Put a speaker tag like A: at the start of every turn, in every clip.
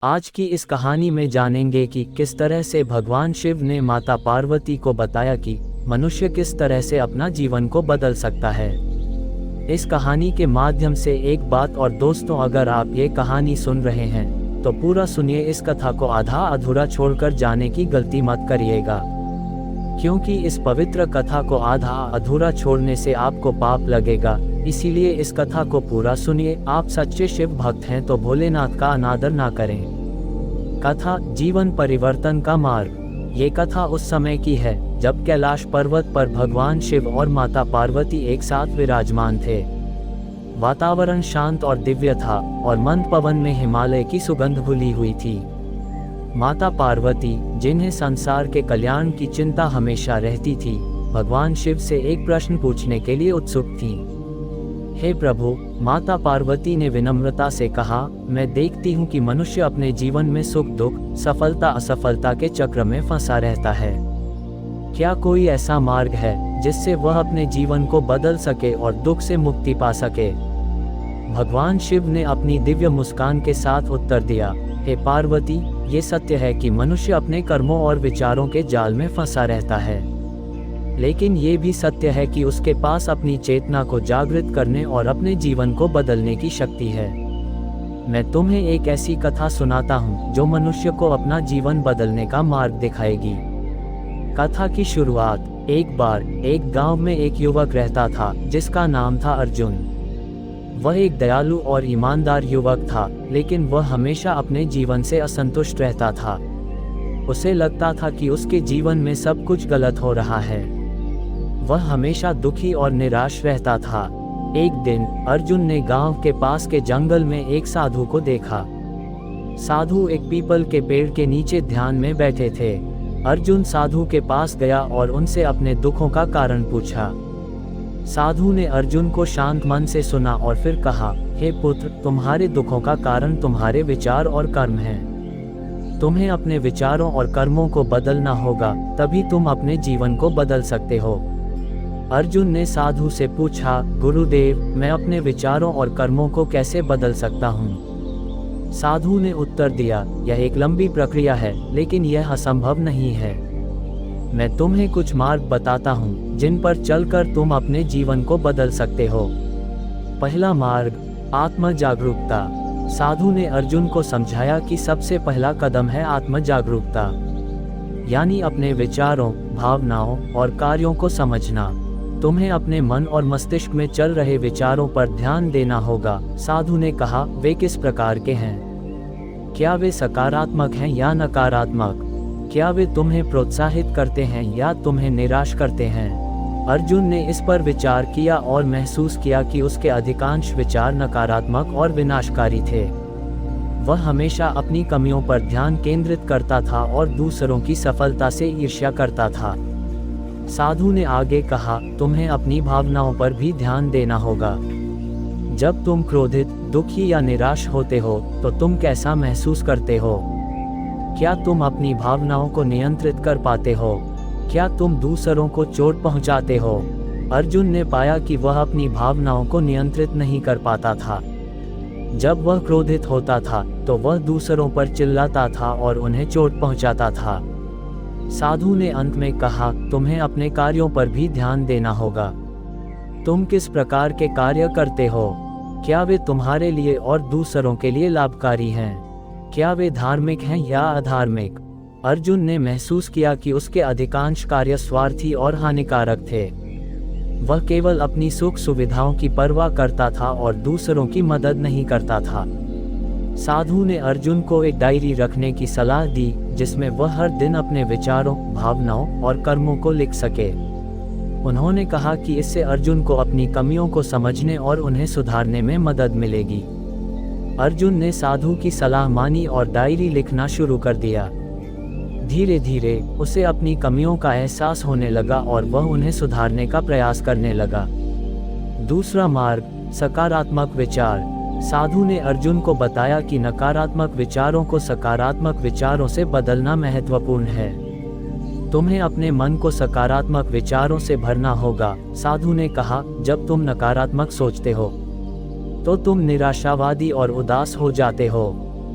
A: आज की इस कहानी में जानेंगे कि किस तरह से भगवान शिव ने माता पार्वती को बताया कि मनुष्य किस तरह से अपना जीवन को बदल सकता है। इस कहानी के माध्यम से एक बात, और दोस्तों अगर आप ये कहानी सुन रहे हैं तो पूरा सुनिए, इस कथा को आधा अधूरा छोड़कर जाने की गलती मत करिएगा, क्योंकि इस पवित्र कथा को आधा अधूरा छोड़ने से आपको पाप लगेगा। इसीलिए इस कथा को पूरा सुनिए। आप सच्चे शिव भक्त हैं तो भोलेनाथ का अनादर ना करें। कथा जीवन परिवर्तन का मार्ग। ये कथा उस समय की है जब कैलाश पर्वत पर भगवान शिव और माता पार्वती एक साथ विराजमान थे। वातावरण शांत और दिव्य था और मंद पवन में हिमालय की सुगंध घुली हुई थी। माता पार्वती, जिन्हें संसार के कल्याण की चिंता हमेशा रहती थी, भगवान शिव से एक प्रश्न पूछने के लिए उत्सुक थीं। हे प्रभु, माता पार्वती ने विनम्रता से कहा, मैं देखती हूँ कि मनुष्य अपने जीवन में सुख दुख, सफलता असफलता के चक्र में फंसा रहता है। क्या कोई ऐसा मार्ग है जिससे वह अपने जीवन को बदल सके और दुख से मुक्ति पा सके? भगवान शिव ने अपनी दिव्य मुस्कान के साथ उत्तर दिया, हे पार्वती, ये सत्य है कि मनुष्य अपने कर्मों और विचारों के जाल में फंसा रहता है, लेकिन ये भी सत्य है कि उसके पास अपनी चेतना को जागृत करने और अपने जीवन को बदलने की शक्ति है। मैं तुम्हें एक ऐसी कथा सुनाता हूँ जो मनुष्य को अपना जीवन बदलने का मार्ग दिखाएगी। कथा की शुरुआत। एक बार एक गांव में एक युवक रहता था जिसका नाम था अर्जुन। वह एक दयालु और ईमानदार युवक था, लेकिन वह हमेशा अपने जीवन से असंतुष्ट रहता था। उसे लगता था कि उसके जीवन में सब कुछ गलत हो रहा है। वह हमेशा दुखी और निराश रहता था। एक दिन अर्जुन ने गांव के पास के जंगल में एक साधु को देखा। साधु एक पीपल के पेड़ के नीचे ध्यान में बैठे थे। अर्जुन साधु के पास गया और उनसे अपने दुखों का कारण पूछा। साधु ने अर्जुन को शांत मन से सुना और फिर कहा, हे पुत्र, तुम्हारे दुखों का कारण तुम्हारे विचार और कर्म हैं। तुम्हें अपने विचारों और कर्मों को बदलना होगा, तभी तुम अपने जीवन को बदल सकते हो। अर्जुन ने साधु से पूछा, गुरुदेव, मैं अपने विचारों और कर्मों को कैसे बदल सकता हूँ? साधु ने उत्तर दिया, यह एक लंबी प्रक्रिया है, लेकिन यह असंभव नहीं है। मैं तुम्हें कुछ मार्ग बताता हूँ जिन पर चलकर तुम अपने जीवन को बदल सकते हो। पहला मार्ग, आत्म जागरूकता। साधु ने अर्जुन को समझाया कि सबसे पहला कदम है आत्म जागरूकता, यानी अपने विचारों, भावनाओं और कार्यों को समझना। तुम्हें अपने मन और मस्तिष्क में चल रहे विचारों पर ध्यान देना होगा। साधु ने कहा, वे किस प्रकार के हैं? क्या वे सकारात्मक हैं या नकारात्मक? क्या वे तुम्हें प्रोत्साहित करते हैं या तुम्हें निराश करते हैं? अर्जुन ने इस पर विचार किया और महसूस किया कि उसके अधिकांश विचार नकारात्मक और विनाशकारी थे। वह हमेशा अपनी कमियों पर ध्यान केंद्रित करता था और दूसरों की सफलता से ईर्ष्या करता था। साधु ने आगे कहा, तुम्हें अपनी भावनाओं पर भी ध्यान देना होगा। जब तुम क्रोधित, दुखी या निराश होते हो तो तुम कैसा महसूस करते हो? क्या तुम अपनी भावनाओं को नियंत्रित कर पाते हो? क्या तुम दूसरों को चोट पहुंचाते हो? अर्जुन ने पाया कि वह अपनी भावनाओं को नियंत्रित नहीं कर पाता था। जब वह क्रोधित होता था तो वह दूसरों पर चिल्लाता था और उन्हें चोट पहुंचाता था। साधु ने अंत में कहा, तुम्हें अपने कार्यों पर भी ध्यान देना होगा। तुम किस प्रकार के कार्य करते हो? क्या वे तुम्हारे लिए और दूसरों के लिए लाभकारी हैं? क्या वे धार्मिक हैं या अधार्मिक? अर्जुन ने महसूस किया कि उसके अधिकांश कार्य स्वार्थी और हानिकारक थे। वह केवल अपनी सुख सुविधाओं की परवाह करता था और दूसरों की मदद नहीं करता था। साधु ने अर्जुन को एक डायरी रखने की सलाह दी जिसमें वह हर दिन अपने विचारों, भावनाओं और कर्मों को लिख सके। उन्होंने कहा कि इससे अर्जुन को अपनी कमियों को समझने और उन्हें सुधारने में मदद मिलेगी। अर्जुन ने साधु की सलाह मानी और डायरी लिखना शुरू कर दिया। धीरे धीरे उसे अपनी कमियों का एहसास होने लगा और वह उन्हें सुधारने का प्रयास करने लगा। दूसरा मार्ग, सकारात्मक विचार। साधु ने अर्जुन को बताया कि नकारात्मक विचारों को सकारात्मक विचारों से बदलना महत्वपूर्ण है। तुम्हें अपने मन को सकारात्मक विचारों से भरना होगा। साधु ने कहा, जब तुम नकारात्मक सोचते हो तो तुम निराशावादी और उदास हो जाते हो।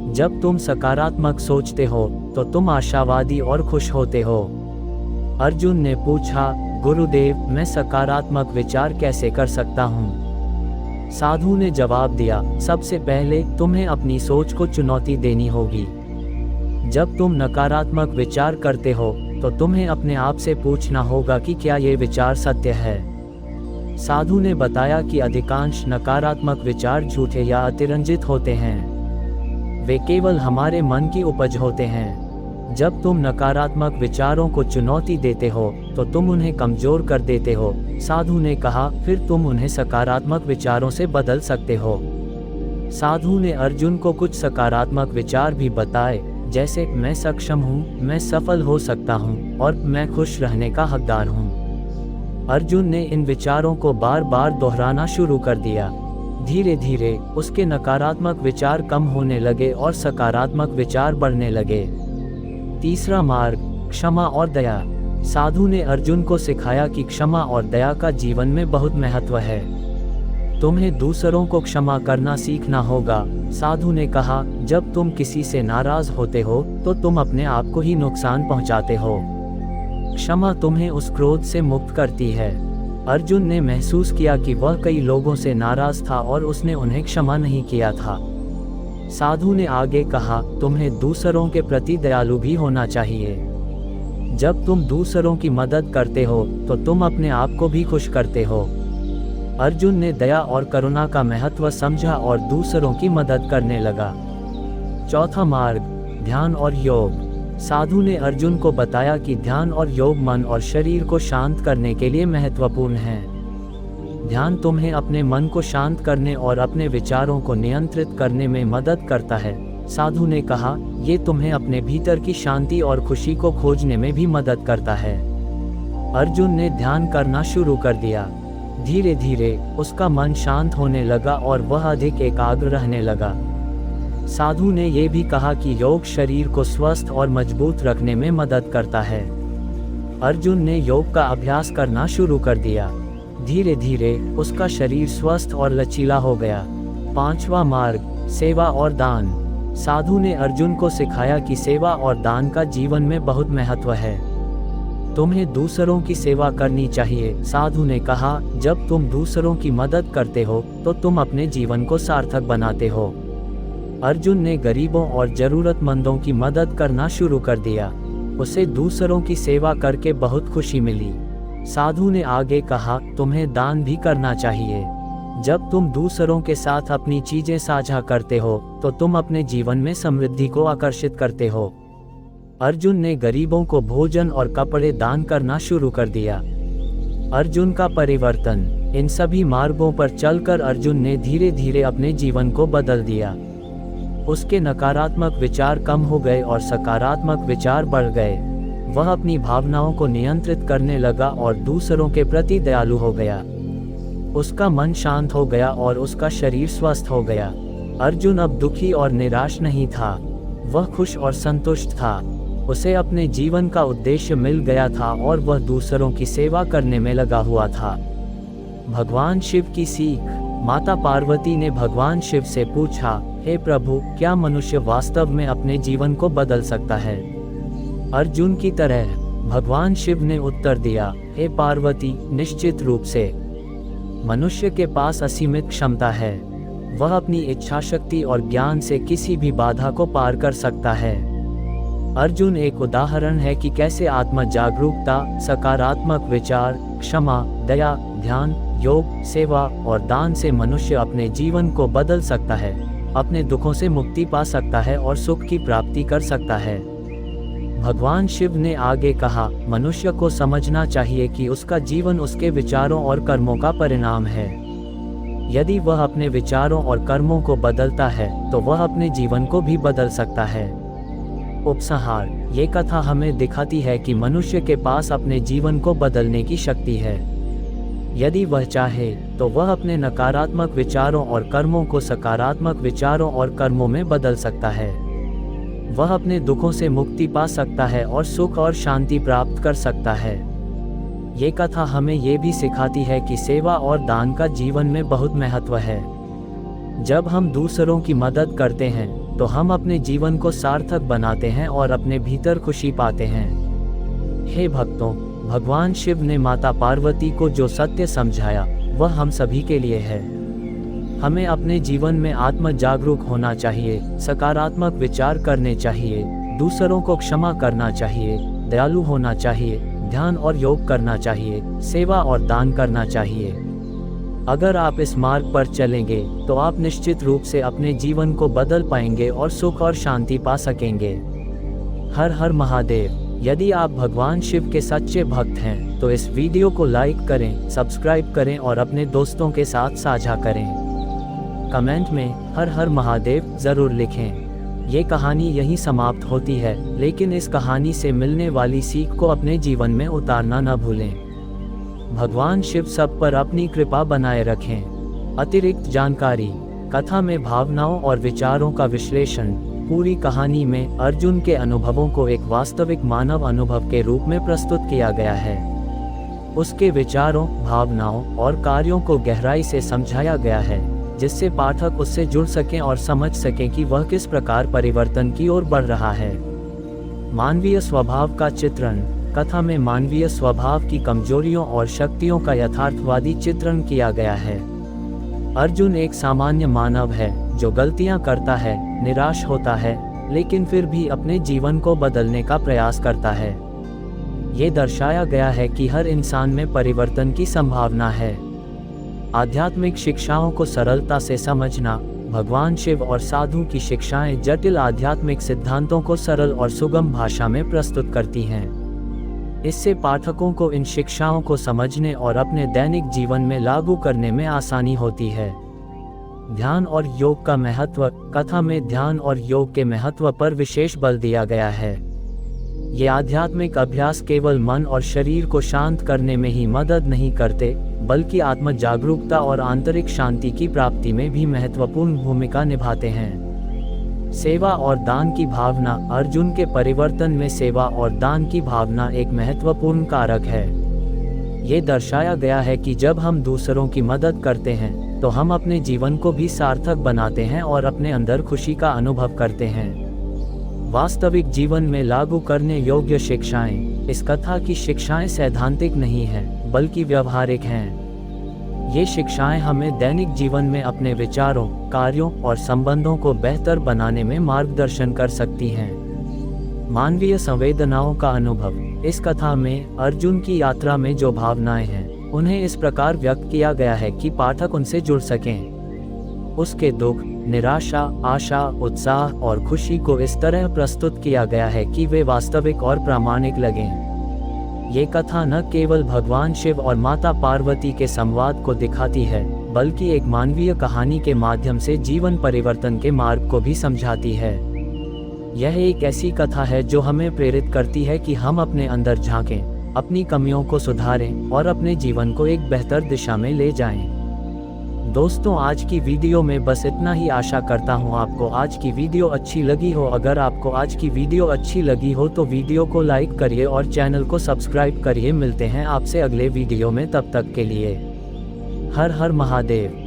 A: जब तुम सकारात्मक सोचते हो तो तुम आशावादी और खुश होते हो। अर्जुन ने पूछा, गुरुदेव, मैं सकारात्मक विचार कैसे कर सकता हूँ? साधु ने जवाब दिया, सबसे पहले तुम्हें अपनी सोच को चुनौती देनी होगी। जब तुम नकारात्मक विचार करते हो तो तुम्हें अपने आप से पूछना होगा कि क्या ये विचार सत्य है। साधु ने बताया कि अधिकांश नकारात्मक विचार झूठे या अतिरंजित होते हैं। वे केवल हमारे मन की उपज होते हैं। जब तुम नकारात्मक विचारों को चुनौती देते हो तो तुम उन्हें कमजोर कर देते हो। साधु ने कहा, फिर तुम उन्हें सकारात्मक विचारों से बदल सकते हो। साधु ने अर्जुन को कुछ सकारात्मक विचार भी बताए, जैसे मैं सक्षम हूँ, मैं सफल हो सकता हूँ और मैं खुश रहने का हकदार हूँ। अर्जुन ने इन विचारों को बार बार दोहराना शुरू कर दिया। धीरे धीरे उसके नकारात्मक विचार कम होने लगे और सकारात्मक विचार बढ़ने लगे। तीसरा मार्ग, क्षमा और दया। साधु ने अर्जुन को सिखाया कि क्षमा और दया का जीवन में बहुत महत्व है। तुम्हें दूसरों को क्षमा करना सीखना होगा। साधु ने कहा, जब तुम किसी से नाराज होते हो तो तुम अपने आप को ही नुकसान पहुंचाते हो। क्षमा तुम्हें उस क्रोध से मुक्त करती है। अर्जुन ने महसूस किया कि वह कई लोगों से नाराज था और उसने उन्हें क्षमा नहीं किया था। साधु ने आगे कहा, तुम्हें दूसरों के प्रति दयालु भी होना चाहिए। जब तुम दूसरों की मदद करते हो तो तुम अपने आप को भी खुश करते हो। अर्जुन ने दया और करुणा का महत्व समझा और दूसरों की मदद करने लगा। चौथा मार्ग, ध्यान और योग। साधु ने अर्जुन को बताया कि ध्यान और योग मन और शरीर को शांत करने के लिए महत्वपूर्ण है। ध्यान तुम्हें अपने मन को शांत करने और अपने विचारों को नियंत्रित करने में मदद करता है। साधु ने कहा, ये तुम्हें अपने भीतर की शांति और खुशी को खोजने में भी मदद करता है। अर्जुन ने ध्यान करना शुरू कर दिया। धीरे धीरे उसका मन शांत होने लगा और वह अधिक एकाग्र रहने लगा। साधु ने यह भी कहा कि योग शरीर को स्वस्थ और मजबूत रखने में मदद करता है। अर्जुन ने योग का अभ्यास करना शुरू कर दिया। धीरे धीरे उसका शरीर स्वस्थ और लचीला हो गया। पांचवा मार्ग, सेवा और दान। साधु ने अर्जुन को सिखाया कि सेवा और दान का जीवन में बहुत महत्व है। तुम्हें दूसरों की सेवा करनी चाहिए। साधु ने कहा, जब तुम दूसरों की मदद करते हो तो तुम अपने जीवन को सार्थक बनाते हो। अर्जुन ने गरीबों और जरूरतमंदों की मदद करना शुरू कर दिया। उसे दूसरों की सेवा करके बहुत खुशी मिली। साधु ने आगे कहा, तुम्हें दान भी करना चाहिए। जब तुम दूसरों के साथ अपनी चीजें साझा करते हो तो तुम अपने जीवन में समृद्धि को आकर्षित करते हो। अर्जुन ने गरीबों को भोजन और कपड़े दान करना शुरू कर दिया। अर्जुन का परिवर्तन। इन सभी मार्गों पर चलकर अर्जुन ने धीरे धीरे अपने जीवन को बदल दिया। उसके नकारात्मक विचार कम हो गए और सकारात्मक विचार बढ़ गए। वह अपनी भावनाओं को नियंत्रित करने लगा और दूसरों के प्रति दयालु हो गया। उसका मन शांत हो गया और उसका शरीर स्वस्थ हो गया। अर्जुन अब दुखी और निराश नहीं था। वह खुश और संतुष्ट था। उसे अपने जीवन का उद्देश्य मिल गया था और वह दूसरों की सेवा करने में लगा हुआ था। भगवान शिव की सीख। माता पार्वती ने भगवान शिव से पूछा, हे प्रभु, क्या मनुष्य वास्तव में अपने जीवन को बदल सकता है? अर्जुन की तरह? भगवान शिव ने उत्तर दिया, हे पार्वती, निश्चित रूप से। मनुष्य के पास असीमित क्षमता है। वह अपनी इच्छा शक्ति और ज्ञान से किसी भी बाधा को पार कर सकता है। अर्जुन एक उदाहरण है कि कैसे आत्म जागरूकता, सकारात्मक विचार, क्षमा, दया, ध्यान, योग, सेवा और दान से मनुष्य अपने जीवन को बदल सकता है, अपने दुखों से मुक्ति पा सकता है और सुख की प्राप्ति कर सकता है। भगवान शिव ने आगे कहा, मनुष्य को समझना चाहिए कि उसका जीवन उसके विचारों और कर्मों का परिणाम है। यदि वह अपने विचारों और कर्मों को बदलता है तो वह अपने जीवन को भी बदल सकता है। उपसंहार। ये कथा हमें दिखाती है कि मनुष्य के पास अपने जीवन को बदलने की शक्ति है। यदि वह चाहे तो वह अपने नकारात्मक विचारों और कर्मों को सकारात्मक विचारों और कर्मों में बदल सकता है। वह अपने दुखों से मुक्ति पा सकता है और सुख और शांति प्राप्त कर सकता है। ये कथा हमें ये भी सिखाती है कि सेवा और दान का जीवन में बहुत महत्व है। जब हम दूसरों की मदद करते हैं तो हम अपने जीवन को सार्थक बनाते हैं और अपने भीतर खुशी पाते हैं। हे भक्तों, भगवान शिव ने माता पार्वती को जो सत्य समझाया वह हम सभी के लिए है। हमें अपने जीवन में आत्म जागरूक होना चाहिए, सकारात्मक विचार करने चाहिए, दूसरों को क्षमा करना चाहिए, दयालु होना चाहिए, ध्यान और योग करना चाहिए, सेवा और दान करना चाहिए। अगर आप इस मार्ग पर चलेंगे तो आप निश्चित रूप से अपने जीवन को बदल पाएंगे और सुख और शांति पा सकेंगे। हर हर महादेव। यदि आप भगवान शिव के सच्चे भक्त हैं तो इस वीडियो को लाइक करें, सब्सक्राइब करें और अपने दोस्तों के साथ साझा करें। कमेंट में हर हर महादेव ज़रूर लिखें। ये कहानी यहीं समाप्त होती है, लेकिन इस कहानी से मिलने वाली सीख को अपने जीवन में उतारना न भूलें। भगवान शिव सब पर अपनी कृपा बनाए रखें। अतिरिक्त जानकारी, कथा में भावनाओं और विचारों का विश्लेषण। पूरी कहानी में अर्जुन के अनुभवों को एक वास्तविक मानव अनुभव के रूप में प्रस्तुत किया गया है। उसके विचारों, भावनाओं और कार्यों को गहराई से समझाया गया है, जिससे पाठक उससे जुड़ सकें और समझ सकें कि वह किस प्रकार परिवर्तन की ओर बढ़ रहा है। मानवीय स्वभाव का चित्रण। कथा में मानवीय स्वभाव की कमजोरियों और शक्तियों का यथार्थवादी चित्रण किया गया है। अर्जुन एक सामान्य मानव है जो गलतियां करता है, निराश होता है, लेकिन फिर भी अपने जीवन को बदलने का प्रयास करता है। ये दर्शाया गया है कि हर इंसान में परिवर्तन की संभावना है। आध्यात्मिक शिक्षाओं को सरलता से समझना। भगवान शिव और साधु की शिक्षाएं जटिल आध्यात्मिक सिद्धांतों को सरल और सुगम भाषा में प्रस्तुत करती हैं। इससे पाठकों को इन शिक्षाओं को समझने और अपने दैनिक जीवन में लागू करने में आसानी होती है। ध्यान और योग का महत्व। कथा में ध्यान और योग के महत्व पर विशेष बल दिया गया है। ये आध्यात्मिक अभ्यास केवल मन और शरीर को शांत करने में ही मदद नहीं करते, बल्कि आत्म जागरूकता और आंतरिक शांति की प्राप्ति में भी महत्वपूर्ण भूमिका निभाते हैं। सेवा और दान की भावना। अर्जुन के परिवर्तन में सेवा और दान की भावना एक महत्वपूर्ण कारक है। ये दर्शाया गया है कि जब हम दूसरों की मदद करते हैं तो हम अपने जीवन को भी सार्थक बनाते हैं और अपने अंदर खुशी का अनुभव करते हैं। वास्तविक जीवन में लागू करने योग्य शिक्षाएं। इस कथा की शिक्षाएं सैद्धांतिक नहीं हैं, बल्कि व्यवहारिक हैं। ये शिक्षाएं हमें दैनिक जीवन में अपने विचारों, कार्यों और संबंधों को बेहतर बनाने में मार्गदर्शन कर सकती हैं। मानवीय संवेदनाओं का अनुभव। इस कथा में अर्जुन की यात्रा में जो भावनाएं हैं, उन्हें इस प्रकार व्यक्त किया गया है कि पाठक उनसे जुड़ सकें। उसके दुख, निराशा, आशा, उत्साह और खुशी को इस तरह प्रस्तुत किया गया है कि वे वास्तविक और प्रामाणिक लगें। ये कथा न केवल भगवान शिव और माता पार्वती के संवाद को दिखाती है, बल्कि एक मानवीय कहानी के माध्यम से जीवन परिवर्तन के मार्ग को भी समझाती है। यह एक ऐसी कथा है जो हमें प्रेरित करती है कि हम अपने अंदर झांकें, अपनी कमियों को सुधारें और अपने जीवन को एक बेहतर दिशा में ले जाएं। दोस्तों, आज की वीडियो में बस इतना ही। आशा करता हूँ आपको आज की वीडियो अच्छी लगी हो। अगर आपको आज की वीडियो अच्छी लगी हो तो वीडियो को लाइक करिए और चैनल को सब्सक्राइब करिए। मिलते हैं आपसे अगले वीडियो में, तब तक के लिए हर हर महादेव।